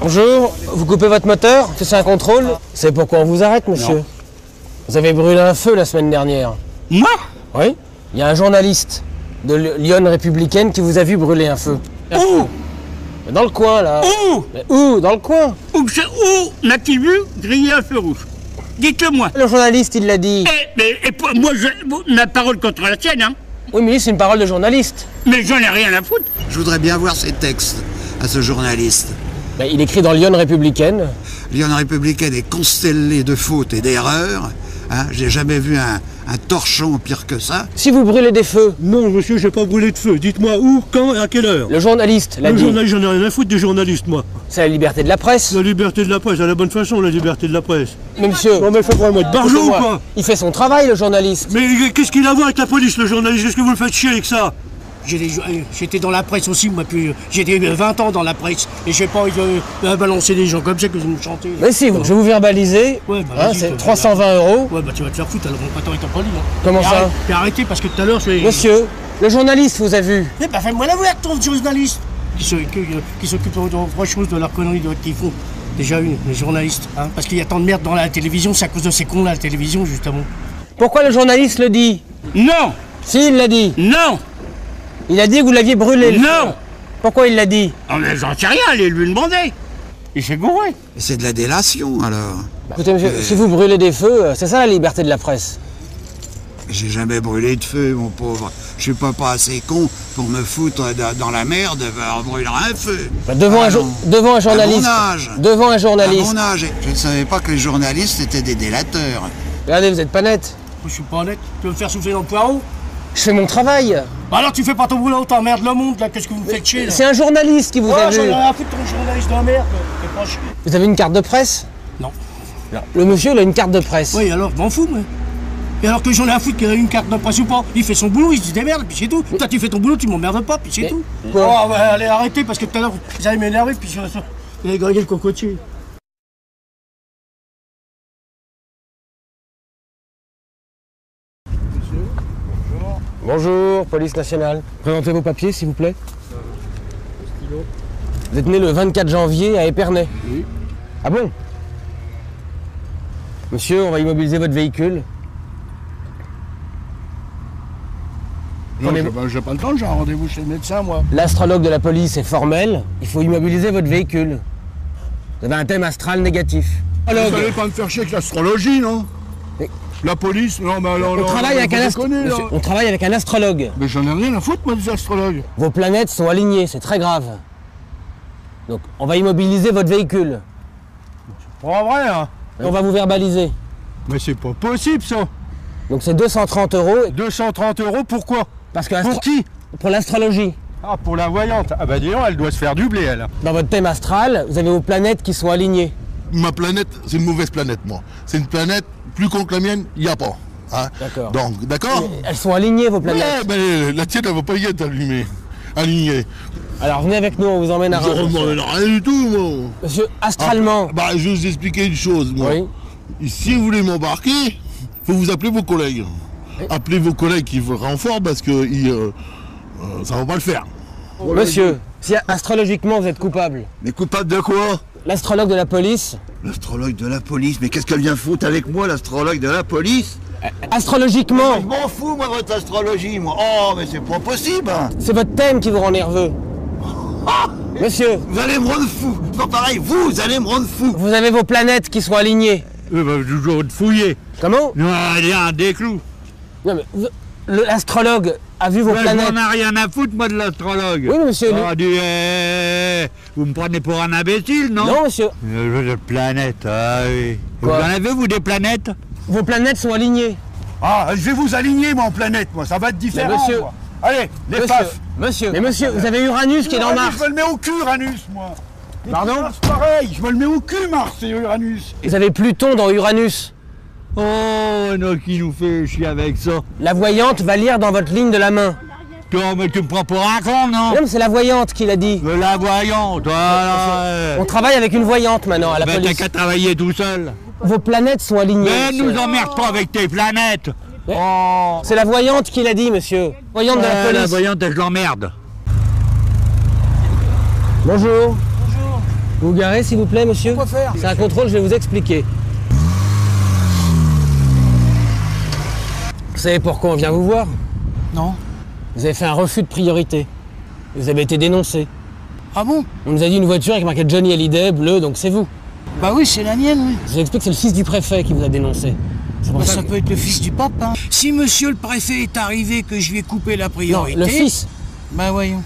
Bonjour, vous coupez votre moteur? C'est un contrôle? C'est pourquoi on vous arrête, monsieur? Non. Vous avez brûlé un feu la semaine dernière. Moi? Oui. Il y a un journaliste de Lyon Républicaine qui vous a vu brûler un feu. Où? Dans le coin, là. Où? Mais où? Dans le coin. Où n'a-t-il vu griller un feu rouge? Dites-le-moi. Le journaliste, il l'a dit. Moi, ma parole contre la tienne, hein? Oui, mais c'est une parole de journaliste. Mais j'en ai rien à foutre. Je voudrais bien voir ses textes à ce journaliste. Ben, il écrit dans Lyon Républicaine. Lyon Républicaine est constellée de fautes et d'erreurs. Hein, j'ai jamais vu un torchon pire que ça. Si vous brûlez des feux. Non, monsieur, j'ai pas brûlé de feu. Dites-moi où, quand et à quelle heure. Le journaliste l'a dit. Le journaliste, j'en ai rien à foutre des journalistes, moi. C'est la liberté de la presse. La liberté de la presse, à la bonne façon, la liberté de la presse. Mais monsieur. Non, mais faut vraiment être barjot ou quoi? Il fait son travail, le journaliste. Mais qu'est-ce qu'il a à voir avec la police, le journaliste? Qu'est-ce que vous le faites chier avec ça? J'étais dans la presse aussi, moi, puis j'étais 20 ans dans la presse, et j'ai pas envie de balancer des gens comme ça que vous me chantez. Mais si, je vais vous verbaliser, ouais, bah, c'est 320 €. Ouais, bah tu vas te faire foutre, alors on va pas être en poli. Hein. Comment ça? Puis arrêtez, parce que tout à l'heure, Monsieur, le journaliste vous a vu. Eh ben, fais-moi la voir, ton journaliste qui s'occupe d'autre chose de leurs conneries qu'ils font. Déjà les journalistes, hein, parce qu'il y a tant de merde dans la télévision, c'est à cause de ces cons-là, la télévision, justement. Pourquoi le journaliste le dit? Non! Si, il l'a dit. Non! Il a dit que vous l'aviez brûlé, le Non! feu. Pourquoi il l'a dit? Non, mais j'en sais rien, allez lui demander. Il s'est gouré. C'est de la délation, alors. Écoutez, monsieur, si vous brûlez des feux, c'est ça la liberté de la presse. J'ai jamais brûlé de feu, mon pauvre. Je suis pas assez con pour me foutre dans la merde en brûlant un feu. Bah, devant un journaliste. À mon âge. Devant un journaliste. À mon âge. Je ne savais pas que les journalistes étaient des délateurs. Regardez, vous êtes pas net. Je suis pas honnête. Tu veux me faire souffler dans le poireau? Je fais mon travail. Bah alors tu fais pas ton boulot, t'emmerdes le monde, là. Qu'est-ce que vous me faites chier, là? C'est un journaliste qui vous a vu. J'en ai rien à foutre de ton journaliste de la merde. T'es pas chier. Vous avez une carte de presse? Non. Le monsieur, il a une carte de presse. Oui, alors, je m'en fous, moi. Et alors que j'en ai à foutre qu'il a une carte de presse ou pas? Il fait son boulot, il se démerde, puis c'est tout. Toi, tu fais ton boulot, tu m'emmerdes pas, puis c'est tout. Quoi? Oh, bah, allez, arrêtez, parce que tout à l'heure, vous allez m'énerver, puis vous allez griller le cocotier. Bonjour, police nationale. Présentez vos papiers, s'il vous plaît. Vous êtes né le 24 janvier à Épernay? Oui. Ah bon? Monsieur, on va immobiliser votre véhicule. Non, j'ai pas le temps, j'ai un rendez-vous chez le médecin, moi. L'astrologue de la police est formel. Il faut immobiliser votre véhicule. Vous avez un thème astral négatif. Vous allez pas me faire chier avec l'astrologie, non? Mais- La police? Non, mais alors... On travaille avec un astrologue. Mais j'en ai rien à foutre, moi, des astrologues. Vos planètes sont alignées, c'est très grave. Donc, on va immobiliser votre véhicule. Pas vrai, hein? Et on va vous verbaliser. Mais c'est pas possible, ça. Donc, c'est 230 €. 230 € pourquoi? Parce que Pour qui? Pour l'astrologie. Ah, pour la voyante. Ah bah dis donc, elle doit se faire du blé, elle. Dans votre thème astral, vous avez vos planètes qui sont alignées. Ma planète, c'est une mauvaise planète, moi. C'est une planète plus con que la mienne, il n'y a pas. Hein. D'accord. Donc, d'accord? Elles sont alignées, vos planètes. Ouais, mais la tienne, elle va pas y être alignée. Alors, venez avec nous, on vous emmène à Je Reims. ne rien du tout, moi. Monsieur, astralement. Bah, je vais vous expliquer une chose, moi. Oui. Si vous voulez m'embarquer, faut vous appeler vos collègues. Appelez vos collègues qui vous renfortent parce que ça va pas le faire. Monsieur, si astrologiquement vous êtes coupable, Mais coupable de quoi? l'astrologue de la police, L'astrologue de la police? Mais qu'est-ce qu'elle vient foutre avec moi, l'astrologue de la police? astrologiquement, Je m'en fous, moi, votre astrologie, moi. Oh, mais c'est pas possible, hein. c'est votre thème qui vous rend nerveux. Monsieur, Vous allez me rendre fou. Non, pareil, vous allez me rendre fou. vous avez vos planètes qui sont alignées. Bah, toujours de fouiller. Comment? Non, il y a un déclou. Non, mais l'astrologue a vu vos planètes. J'en ai rien à foutre, moi, de l'astrologue. Oui, monsieur. Vous me prenez pour un imbécile, non? Non, monsieur. Des planètes, ah oui. Quoi? Vous en avez, vous, des planètes? Vos planètes sont alignées. Ah, je vais vous aligner, moi, en planète, moi. Ça va être différent, Mais monsieur- moi. Allez, les Monsieur, paf. monsieur. Mais monsieur, vous avez Uranus qui est dans Uranus, Mars. je me le mets au cul, Uranus, moi. Pardon? C'est pareil, je me le mets au cul, Mars et Uranus. Vous avez Pluton dans Uranus. Oh, non, qui nous fait chier avec ça? La voyante va lire dans votre ligne de la main. Toi, mais tu me prends pour un con, non? Non, mais c'est la voyante qui l'a dit. La voyante, voilà. On travaille avec une voyante maintenant à la Ben, t'as police. qu'à travailler tout seul. Vos planètes sont alignées. Mais monsieur. nous emmerde pas avec tes planètes. Mais- Oh. C'est la voyante qui l'a dit, monsieur. Voyante de la police. La voyante, je l'emmerde. Bonjour. Bonjour. Vous vous garez, s'il vous plaît, monsieur? Pourquoi faire? C'est un contrôle, je vais vous expliquer. Vous savez pourquoi on vient vous voir? Non. Vous avez fait un refus de priorité. Vous avez été dénoncé. Ah bon? On nous a dit une voiture avec marqué Johnny Hallyday, bleu, donc c'est vous. Bah oui, c'est la mienne, oui. Je vous explique, c'est le fils du préfet qui vous a dénoncé. C'est pour Bah, ça ça que- peut être le fils du pape, hein. Si monsieur le préfet est arrivé, que je lui ai coupé la Non, priorité... le fils. Bah voyons.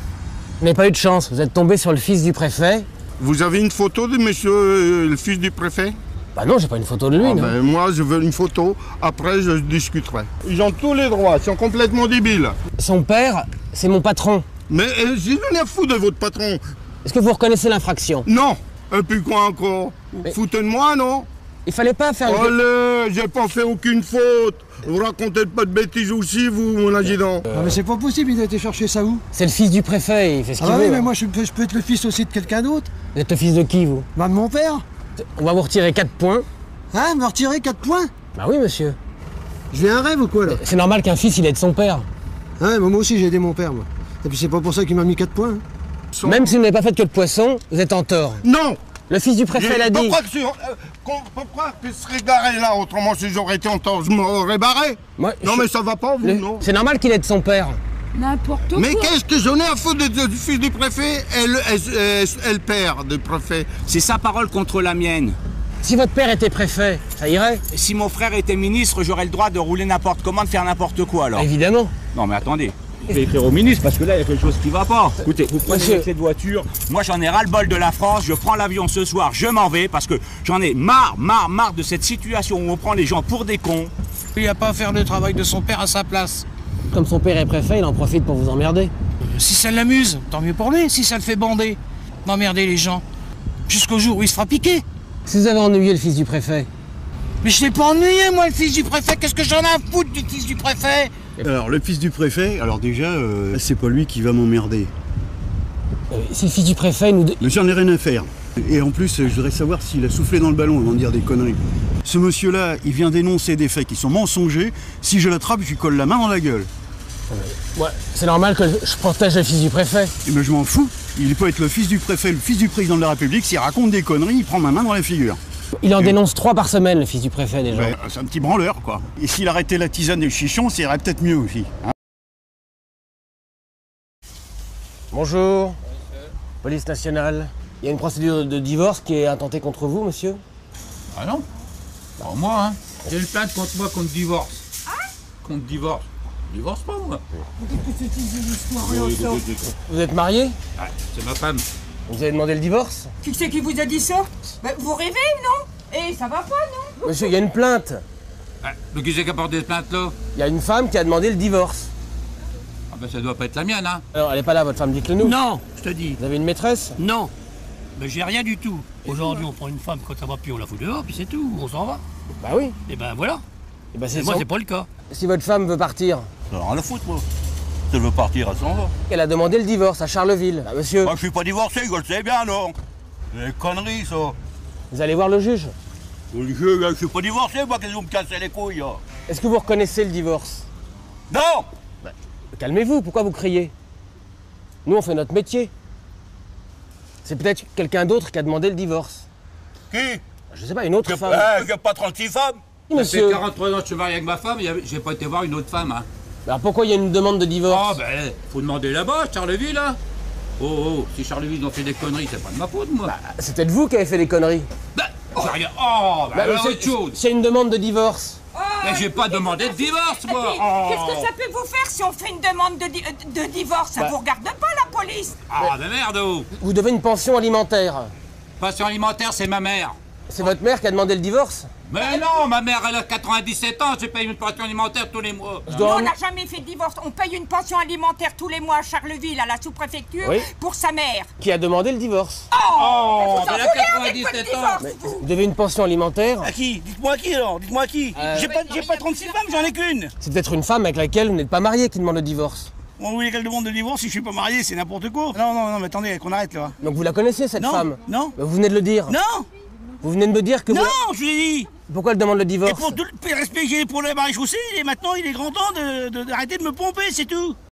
Vous n'avez pas eu de chance, vous êtes tombé sur le fils du préfet. Vous avez une photo de monsieur le fils du préfet? Bah non, j'ai pas une photo de lui, non. Ben, moi, je veux une photo. Après, je discuterai. Ils ont tous les droits. Ils sont complètement débiles. Son père, c'est mon patron. Mais j'ai rien à foutre de votre patron. Est-ce que vous reconnaissez l'infraction? Non. Et puis quoi encore? Vous Mais- foutez de moi, non? Il fallait pas faire... Allez, j'ai pas fait aucune faute. Vous racontez pas de bêtises aussi, vous, mon adjudant. Ah mais c'est pas possible, il a été chercher ça où? C'est le fils du préfet, il fait ce Ah qu'il bah veut. oui, mais hein. moi je peux être le fils aussi de quelqu'un d'autre. Vous êtes le fils de qui, vous? Bah de mon père. On va vous retirer 4 points. Hein, me retirer 4 points? Bah oui, monsieur. Je vis un rêve ou quoi là? C'est normal qu'un fils, il aide son père. Ouais, mais moi aussi j'ai aidé mon père, moi. Et puis c'est pas pour ça qu'il m'a mis 4 points. Hein. Même si vous n'avez pas fait que de poisson, vous êtes en tort. Non. Le fils du préfet l'a dit. Pourquoi tu serais garé là? Autrement, si j'aurais été en tort, je m'aurais barré. Moi, Non, je- mais ça va pas, vous, non? C'est normal qu'il aide son père. N'importe quoi. Mais qu'est-ce que j'en ai à foutre du fils du préfet et le père du préfet? C'est sa parole contre la mienne. Si votre père était préfet, ça irait? Si mon frère était ministre, j'aurais le droit de rouler n'importe comment, de faire n'importe quoi alors. Évidemment. Non mais attendez, je vais écrire au ministre parce que là il y a quelque chose qui va pas. Écoutez, vous prenez Monsieur. cette voiture, moi j'en ai ras le bol de la France, je prends l'avion ce soir, je m'en vais parce que j'en ai marre de cette situation où on prend les gens pour des cons. Il a pas à faire le travail de son père à sa place. Comme son père est préfet, il en profite pour vous emmerder. Si ça l'amuse, tant mieux pour lui. Si ça le fait bander, d'emmerder les gens. Jusqu'au jour où il se fera piquer. Si vous avez ennuyé le fils du préfet, Mais je l'ai pas ennuyé, moi, le fils du préfet. Qu'est-ce que j'en ai à foutre du fils du préfet? Alors, le fils du préfet, alors déjà, c'est pas lui qui va m'emmerder. si le fils du préfet nous... Mais j'en ai rien à faire. Et en plus, je voudrais savoir s'il a soufflé dans le ballon avant de dire des conneries. Ce monsieur-là, il vient dénoncer des faits qui sont mensongers. Si je l'attrape, je lui colle la main dans la gueule. Ouais, c'est normal que je protège le fils du préfet. Et ben, je m'en fous. Il peut être le fils du préfet, le fils du président de la République. S'il raconte des conneries, il prend ma main dans la figure. Il en dénonce 3 par semaine, le fils du préfet, déjà. Ouais, c'est un petit branleur, quoi. Et s'il arrêtait la tisane et le chichon, ça irait peut-être mieux aussi. Hein. Bonjour. Police nationale. Il y a une procédure de divorce qui est intentée contre vous, monsieur? Ah non? Pas moi, hein. J'ai une plainte contre moi contre divorce. Contre divorce. Je divorce pas, moi. Vous êtes marié? Ah, c'est ma femme. Vous avez demandé le divorce? Qui c'est qui vous a dit ça? Bah, vous rêvez, non? Eh, ça va pas, non? Monsieur, il y a une plainte. Ah, mais qui c'est qui a porté cette plainte-là? Il y a une femme qui a demandé le divorce. Ah ben ça doit pas être la mienne, hein. Alors, elle est pas là, votre femme, dites-le nous. Non, je te dis. Vous avez une maîtresse? Non. Mais j'ai rien du tout. Aujourd'hui, on prend une femme quand ça va plus, on la fout dehors, puis c'est tout. On s'en va. Bah oui. Et ben voilà. Et ben, Et c'est moi, son- c'est pas le cas. Si votre femme veut partir, Alors, à la foutre, moi. Si elle veut partir, elle s'en va. elle a demandé le divorce à Charleville. Bah, monsieur, Moi, je suis pas divorcé, je le sais bien, non. C'est des conneries, ça. vous allez voir le juge. Je suis pas divorcé, moi, qu'est-ce que vous me cassez les couilles, là? Est-ce que vous reconnaissez le divorce? Non! Calmez-vous, pourquoi vous criez? Nous, on fait notre métier. C'est peut-être quelqu'un d'autre qui a demandé le divorce. Qui? Je sais pas, une autre femme. Il n'y a pas 36 femmes. Oui, Ça fait monsieur. 43 ans que je suis marié avec ma femme, j'ai pas été voir une autre femme, hein. Alors pourquoi il y a une demande de Ah divorce? ben, faut demander là-bas, Charleville, hein. Oh, si Charleville ont fait des conneries, c'est pas de ma faute, moi. C'est peut-être vous qui avez fait des conneries. Ben, j'ai rien. Oh, ben, alors, c'est autre chose. c'est une demande de divorce. Mais j'ai pas demandé de divorce, Et moi. puis, qu'est-ce que ça peut vous faire si on fait une demande de divorce? Ça vous regarde pas, la police? Ah, ben merde, oh. Vous devez une pension alimentaire. Pension alimentaire, c'est ma mère. C'est votre mère qui a demandé le divorce? Mais non, ma mère, elle a 97 ans, je paye une pension alimentaire tous les mois. Je Nous, dois on en- n'a jamais fait de divorce. On paye une pension alimentaire tous les mois à Charleville, à la sous-préfecture, Oui. pour sa mère. Qui a demandé le divorce? Oh, Vous en elle a voulez avec votre 97 ans. divorce? Vous devez une pension alimentaire? À qui? Dites-moi qui alors? Dites-moi qui? J'ai pas 36 femmes, j'en ai qu'une. C'est peut-être une femme avec laquelle vous n'êtes pas marié qui demande le divorce. Vous voulez qu'elle demande de divorce si je suis pas marié? C'est n'importe quoi. Non, mais attendez, qu'on arrête là. Donc vous la connaissez, cette Non, femme? non. Vous venez de le dire. Non! Vous venez de me dire que Non, vous... je vous ai dit! Pourquoi elle demande le Et divorce? pour tout le respect que j'ai pour le maréchaussée, et maintenant il est grand temps d'arrêter de me pomper, c'est tout!